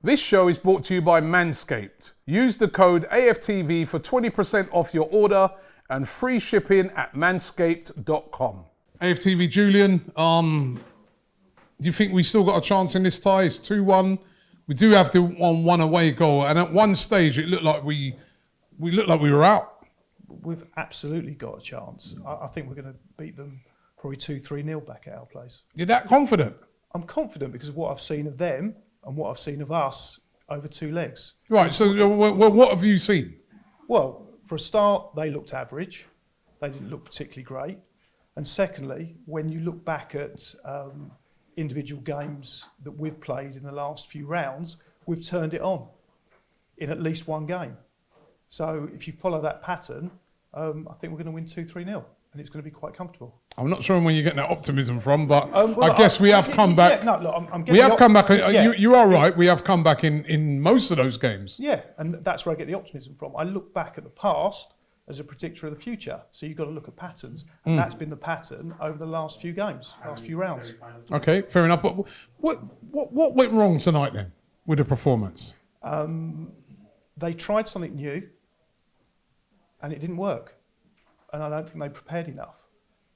This show is brought to you by Manscaped. Use the code AFTV for 20% off your order and free shipping at manscaped.com. AFTV Julian, do you think we still got a chance in this tie? It's 2-1. We do have the one away goal, and at one stage it looked like we were out. We've absolutely got a chance. I think we're going to beat them probably 2-3-0 back at our place. You're that confident? I'm confident because of what I've seen of them and what I've seen of us over 2 legs. Right, so what have you seen? Well, for a start, they looked average. They didn't look particularly great. And secondly, when you look back at individual games that we've played in the last few rounds, we've turned it on in at least one game. So if you follow that pattern, I think we're going to win 2-3-0. And it's going to be quite comfortable. I'm not sure where you're getting that optimism from, but I guess we have come back. Yeah, no, look, I'm we have come back. Yeah. You are right. We have come back in most of those games. Yeah, and that's where I get the optimism from. I look back at the past as a predictor of the future. So you've got to look at patterns. And that's been the pattern over the last few games, last few rounds. Okay, fair enough. But what went wrong tonight then with the performance? They tried something new and it didn't work. And I don't think they prepared enough.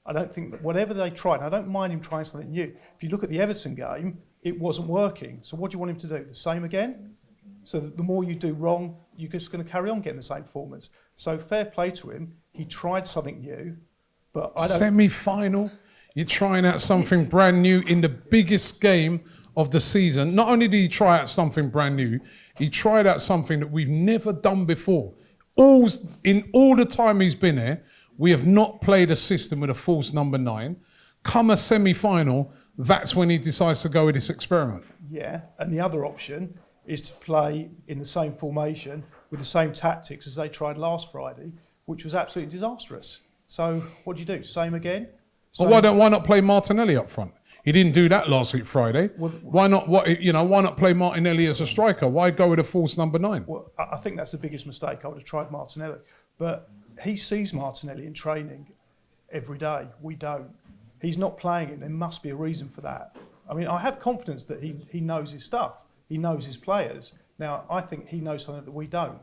I don't think that whatever they tried, and I don't mind him trying something new. If you look at the Everton game, it wasn't working. So what do you want him to do? The same again? So that the more you do wrong, you're just going to carry on getting the same performance. So fair play to him. He tried something new, but I don't... Semi-final? You're trying out something brand new in the biggest game of the season. Not only did he try out something brand new, he tried out something that we've never done before. In all the time he's been here, we have not played a system with a false number 9. Come a semi-final, that's when he decides to go with this experiment. Yeah, and the other option is to play in the same formation with the same tactics as they tried last Friday, which was absolutely disastrous. So what do you do? Same again? Well, why not play Martinelli up front? He didn't do that last week Friday. Well, why not play Martinelli as a striker? Why go with a false number 9? Well, I think that's the biggest mistake. I would have tried Martinelli, but he sees Martinelli in training every day. We don't. He's not playing it. There must be a reason for that. I mean, I have confidence that he knows his stuff. He knows his players. Now, I think he knows something that we don't.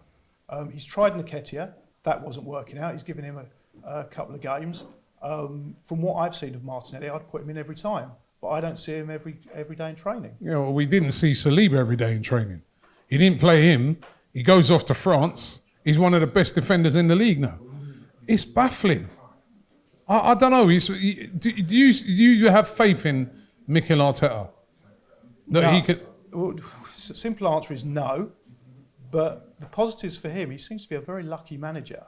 He's tried Nketiah. That wasn't working out. He's given him a couple of games. From what I've seen of Martinelli, I'd put him in every time. But I don't see him every day in training. Yeah, well, we didn't see Saliba every day in training. He didn't play him. He goes off to France. He's one of the best defenders in the league now. It's baffling. I don't know. Do you have faith in Mikel Arteta? That he could... Well, simple answer is no. But the positives for him, he seems to be a very lucky manager.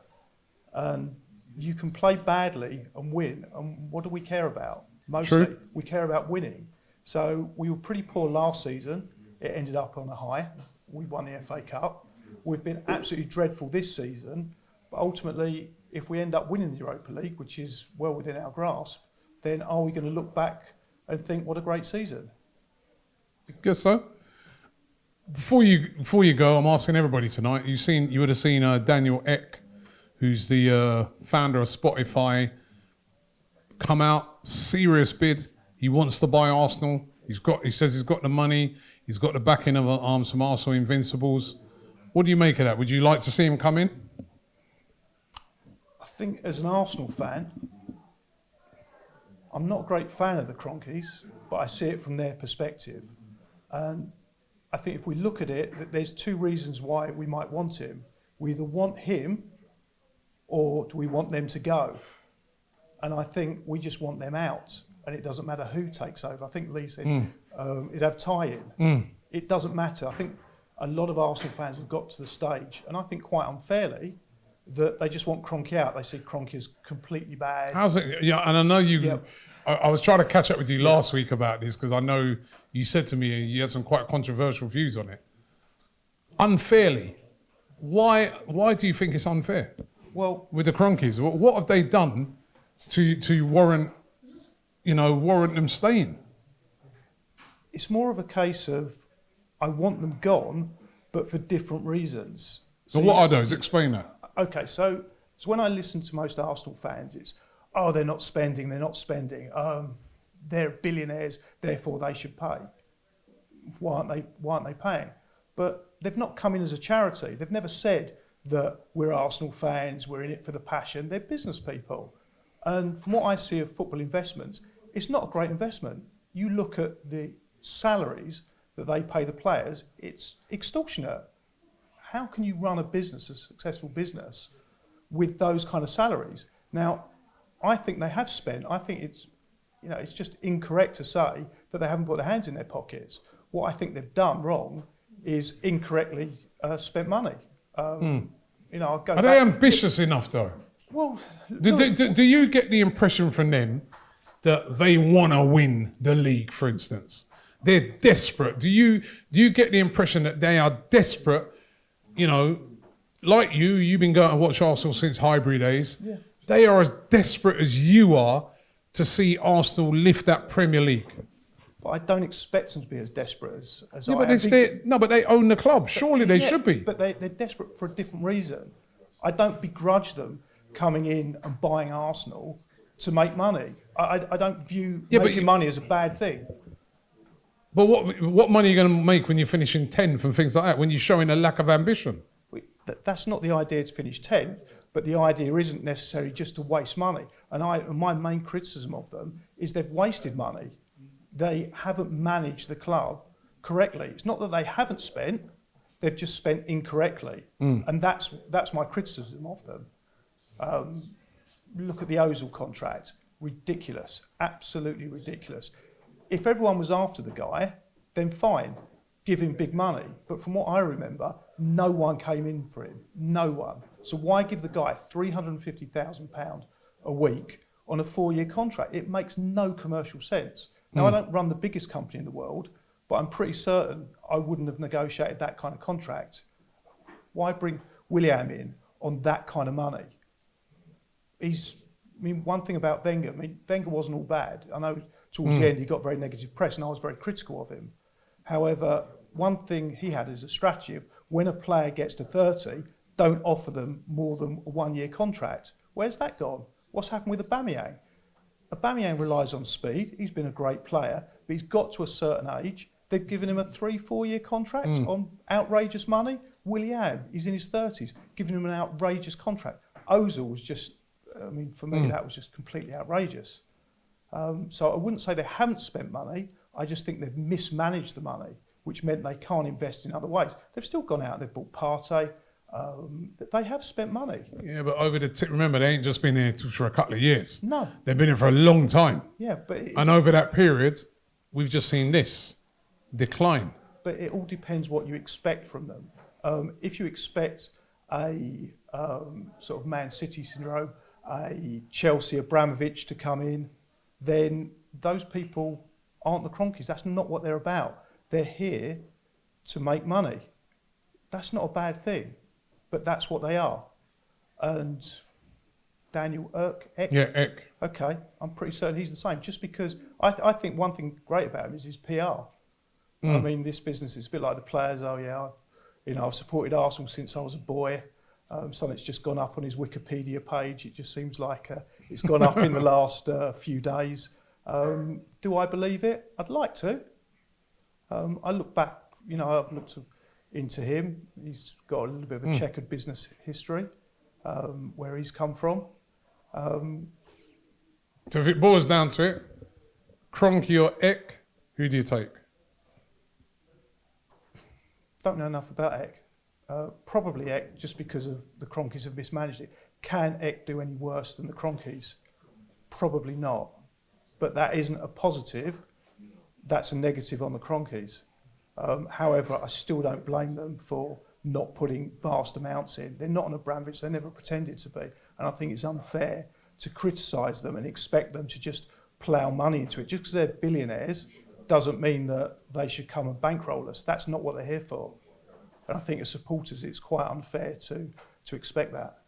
And you can play badly and win. And what do we care about? Mostly, True. We care about winning. So we were pretty poor last season. It ended up on a high. We won the FA Cup. We've been absolutely dreadful this season. But ultimately, if we end up winning the Europa League, which is well within our grasp, then are we going to look back and think, what a great season? Guess so. Before you go, I'm asking everybody tonight. You would have seen Daniel Ek, who's the founder of Spotify, come out, serious bid. He wants to buy Arsenal. He says he's got the money. He's got the backing of some Arsenal Invincibles. What do you make of that? Would you like to see him come in? I think as an Arsenal fan, I'm not a great fan of the Kroenkes, but I see it from their perspective. And I think if we look at it, there's 2 reasons why we might want him. We either want him or do we want them to go? And I think we just want them out. And it doesn't matter who takes over. I think Lee said it'd have tie-in. It doesn't matter. I think a lot of Arsenal fans have got to the stage, and I think quite unfairly, that they just want Kroenke out. They see Kroenke as completely bad. How's it? Yeah, and I know you... Yeah. I was trying to catch up with you last week about this because I know you said to me you had some quite controversial views on it. Unfairly. Why do you think it's unfair? Well... With the Kroenkes, what have they done to warrant them staying? It's more of a case of I want them gone, but for different reasons. So what are those? Explain that. Okay, so when I listen to most Arsenal fans, it's, they're not spending. They're billionaires, therefore they should pay. Why aren't they paying? but they've not come in as a charity. They've never said that we're Arsenal fans, we're in it for the passion. They're business people. And from what I see of football investments, it's not a great investment. You look at the salaries that they pay the players, it's extortionate. How can you run a business, a successful business, with those kind of salaries? Now, I think they have spent. I think it's just incorrect to say that they haven't put their hands in their pockets. What I think they've done wrong is incorrectly spent money. I'll go Are they ambitious enough, though? Well, Do you get the impression from them that they want to win the league, for instance? They're desperate. Do you get the impression that they are desperate? Like you've been going to watch Arsenal since Highbury days. Yeah. They are as desperate as you are to see Arsenal lift that Premier League. But I don't expect them to be as desperate as Yeah, I am. but they own the club. Surely they should be. But they're desperate for a different reason. I don't begrudge them coming in and buying Arsenal to make money. I don't view making money as a bad thing. But what money are you going to make when you're finishing 10th and things like that, when you're showing a lack of ambition? That's not the idea to finish 10th, but the idea isn't necessarily just to waste money. And my main criticism of them is they've wasted money. They haven't managed the club correctly. It's not that they haven't spent, they've just spent incorrectly. And that's my criticism of them. Look at the Ozil contract. Ridiculous. Absolutely ridiculous. If everyone was after the guy, then fine, give him big money. But from what I remember, no one came in for him. No one. So why give the guy £350,000 a week on a 4-year contract? It makes no commercial sense. Now, I don't run the biggest company in the world, but I'm pretty certain I wouldn't have negotiated that kind of contract. Why bring Willian in on that kind of money? One thing about Wenger, Wenger wasn't all bad. I know towards the end he got very negative press and I was very critical of him. However, one thing he had is a strategy of when a player gets to 30, don't offer them more than a 1-year contract. Where's that gone? What's happened with Aubameyang? Aubameyang relies on speed. He's been a great player, but he's got to a certain age. They've given him a 3-4 year contract on outrageous money. Willian, he's in his 30s, giving him an outrageous contract. Ozil was just, for me, that was just completely outrageous. So I wouldn't say they haven't spent money. I just think they've mismanaged the money, which meant they can't invest in other ways. They've still gone out and they've bought Partey. They have spent money. Yeah, but remember, they ain't just been here for a couple of years. No. They've been here for a long time. Yeah, but... And over that period, we've just seen this decline. But it all depends what you expect from them. If you expect a sort of Man City syndrome, a Chelsea Abramovich to come in, then those people aren't the Kroenkes. That's not what they're about. They're here to make money. That's not a bad thing, but that's what they are. And Daniel Eck? Yeah, Eck. Okay, I'm pretty certain he's the same. Just because I think one thing great about him is his PR. This business is a bit like the players. Oh yeah, I've supported Arsenal since I was a boy. Something's just gone up on his Wikipedia page. It just seems like it's gone up in the last few days. Do I believe it? I'd like to. I look back, I've looked into him. He's got a little bit of a checkered business history, where he's come from. So if it boils down to it, Kroenke or Eck, who do you take? Don't know enough about Eck. Probably Eck, just because of the Kroenkes have mismanaged it. Can Eck do any worse than the Kroenkes? Probably not. But that isn't a positive. That's a negative on the Kroenkes. However, I still don't blame them for not putting vast amounts in. They're not an Abramovich. They never pretended to be. And I think it's unfair to criticise them and expect them to just plough money into it. Just because they're billionaires doesn't mean that they should come and bankroll us. That's not what they're here for. And I think as supporters, it's quite unfair to expect that.